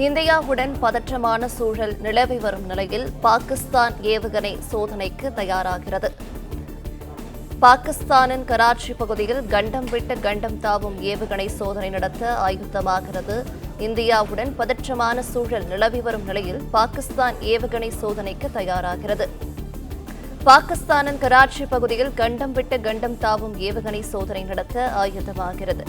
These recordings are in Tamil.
இந்தியாவுடன் பதற்றமான சூழல் நிலவி வரும் நிலையில் பாகிஸ்தான் ஏவுகணை சோதனைக்கு தயாராகிறது. பாகிஸ்தானின் கராச்சி பகுதியில் கண்டம் விட்டு கண்டம் தாவும் ஏவுகணை சோதனை நடத்த ஆயுத்தமாகிறது. இந்தியாவுடன் பதற்றமான சூழல் நிலவி வரும் நிலையில் பாகிஸ்தான் ஏவுகணை சோதனைக்கு தயாராகிறது. பாகிஸ்தானின் கராச்சி பகுதியில் கண்டம் விட்டு கண்டம் தாவும் ஏவுகணை சோதனை நடத்த ஆயுதமாகிறது.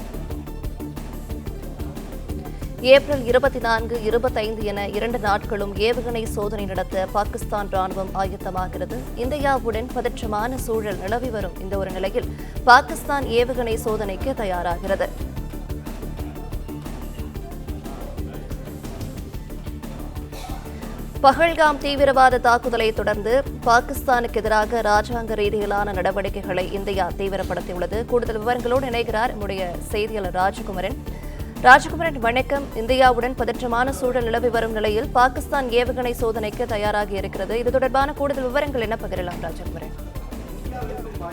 ஏப்ரல் 24, 25 என 2 நாட்களும் ஏவுகணை சோதனை நடத்த பாகிஸ்தான் ராணுவம் ஆயத்தமாகிறது. இந்தியாவுடன் பதற்றமான சூழல் நிலவி வரும் இந்த ஒரு நிலையில் பாகிஸ்தான் ஏவுகணை சோதனைக்கு தயாராகிறது. பஹல்காம் தீவிரவாத தாக்குதலை தொடர்ந்து பாகிஸ்தானுக்கு எதிராக ராஜாங்க ரீதியிலான நடவடிக்கைகளை இந்தியா தீவிரப்படுத்தியுள்ளது. கூடுதல் விவரங்களோடு இணைகிறார் நம்முடைய செய்தியாளர் ராஜகுமரன். வணக்கம். இந்தியாவுடன் பதற்றமான சூழல் நிலவி வரும் நிலையில் பாகிஸ்தான் ஏவுகணை சோதனைக்கு தயாராகி இருக்கிறது. இது தொடர்பான கூடுதல் விவரங்கள் என்ன பகிரலாம் ராஜகுமரன்?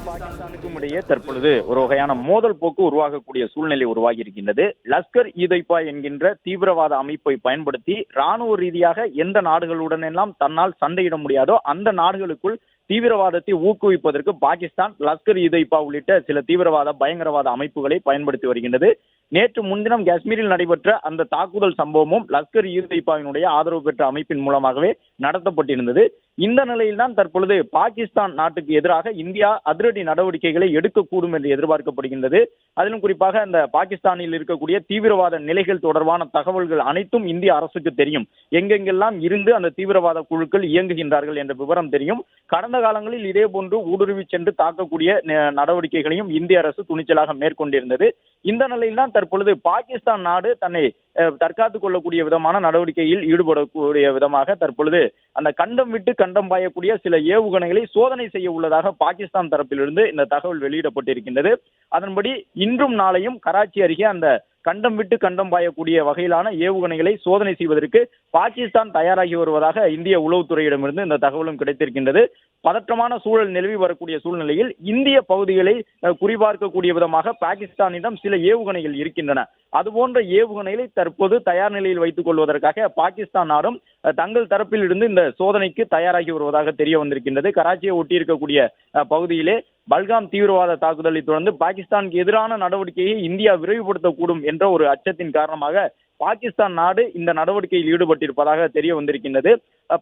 பாகிஸ்தானுக்கும் இடையே தற்பொழுது ஒரு வகையான மோதல் போக்கு உருவாகக்கூடிய சூழ்நிலை உருவாகி இருக்கின்றது. லஷ்கர் இ தொய்பா என்கின்ற தீவிரவாத அமைப்பை பயன்படுத்தி ராணுவ ரீதியாக எந்த நாடுகளுடன் எல்லாம் தன்னால் சண்டையிட முடியாதோ அந்த நாடுகளுக்குள் தீவிரவாதத்தை ஊக்குவிப்பதற்கு பாகிஸ்தான் லஷ்கர் இ தொய்பா உள்ளிட்ட சில தீவிரவாத பயங்கரவாத அமைப்புகளை பயன்படுத்தி வருகின்றது. நேற்று முன்தினம் காஷ்மீரில் நடைபெற்ற அந்த தாக்குதல் சம்பவமும் லஷ்கர் இ தொய்பாவினுடைய ஆதரவு பெற்ற அமைப்பின் மூலமாகவே நடத்தப்பட்டிருந்தது. இந்த நிலையில்தான் தற்பொழுது பாகிஸ்தான் நாட்டுக்கு எதிராக இந்தியா அதிரடி நடவடிக்கைகளை எடுக்கக்கூடும் என்று எதிர்பார்க்கப்படுகின்றது. அதிலும் குறிப்பாக அந்த பாகிஸ்தானில் இருக்கக்கூடிய தீவிரவாத நிலைகள் தொடர்பான தகவல்கள் அனைத்தும் இந்திய அரசுக்கு தெரியும். எங்கெங்கெல்லாம் இருந்து அந்த தீவிரவாத குழுக்கள் இயங்குகின்றார்கள் என்ற விவரம் தெரியும். கடந்த காலங்களில் இதே போன்று ஊடுருவி சென்று தாக்கக்கூடிய நடவடிக்கைகளையும் இந்திய அரசு துணிச்சலாக மேற்கொண்டிருந்தது. இந்த நிலையில்தான் தற்பொழுது பாகிஸ்தான் நாடு தன்னை தற்காத்துக் கொள்ளக்கூடிய விதமான நடவடிக்கையில் ஈடுபடக்கூடிய விதமாக தற்பொழுது அந்த கண்டம் விட்டு கண்டம் பாயக்கூடிய சில ஏவுகணைகளை சோதனை செய்ய உள்ளதாக பாகிஸ்தான் தரப்பிலிருந்து இந்த தகவல் வெளியிடப்பட்டிருக்கின்றது. அதன்படி இன்றும் நாளையும் கராச்சி அருகே அந்த கண்டம் விட்டு கண்டம் பாயக்கூடிய வகையிலான ஏவுகணைகளை சோதனை செய்வதற்கு பாகிஸ்தான் தயாராகி வருவதாக இந்திய உளவுத்துறையிடமிருந்து இந்த தகவலும் கிடைத்திருக்கின்றது. பதற்றமான சூழல் நிலவி வரக்கூடிய சூழ்நிலையில் இந்திய பகுதிகளை குறிபார்க்கக்கூடிய விதமாக பாகிஸ்தானிடம் சில ஏவுகணைகள் இருக்கின்றன. அதுபோன்ற ஏவுகணைகளை தற்போது தயார் நிலையில் வைத்துக் கொள்வதற்காக பாகிஸ்தான் நாடும் தங்கள் தரப்பில் இருந்து இந்த சோதனைக்கு தயாராகி வருவதாக தெரிய வந்திருக்கின்றது. கராச்சியை ஒட்டி இருக்கக்கூடிய பகுதியிலே பல்காம் தீவிரவாத தாக்குதலை தொடர்ந்து பாகிஸ்தானுக்கு எதிரான நடவடிக்கையை இந்தியா விரைவுபடுத்தக்கூடும் என்ற ஒரு அச்சத்தின் காரணமாக பாகிஸ்தான் நாடு இந்த நடவடிக்கையில் ஈடுபட்டிருப்பதாக தெரிய வந்திருக்கின்றது.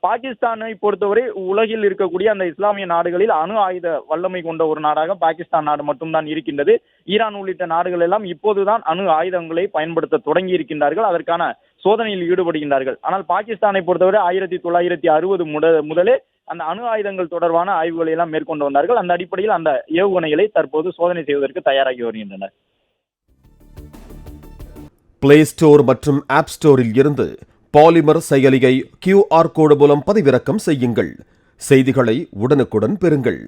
பாகிஸ்தானை பொறுத்தவரை உலகில் இருக்கக்கூடிய அந்த இஸ்லாமிய நாடுகளில் அணு ஆயுத வல்லமை கொண்ட ஒரு நாடாக பாகிஸ்தான் நாடு மட்டும்தான் இருக்கின்றது. ஈரான் உள்ளிட்ட நாடுகள் எல்லாம் இப்போதுதான் அணு ஆயுதங்களை பயன்படுத்த தொடங்கி இருக்கின்றார்கள். அதற்கான சோதனையில் ஈடுபடுகின்றார்கள். ஆனால் பாகிஸ்தானை பொறுத்தவரை 1960 முதலே அந்த அணு ஆயுதங்கள் தொடர்பான ஆய்வுகளை எல்லாம் மேற்கொண்டு வந்தார்கள். அந்த அடிப்படையில் அந்த ஏவுகணைகளை தற்போது சோதனை செய்வதற்கு தயாராகி வருகின்றனர். பிளே ஸ்டோர் மற்றும் ஆப் ஸ்டோரில் இருந்து பாலிமர் செயலியை QR கோடு மூலம் பதிவிறக்கம் செய்யுங்கள். செய்திகளை உடனுக்குடன் பெறுங்கள்.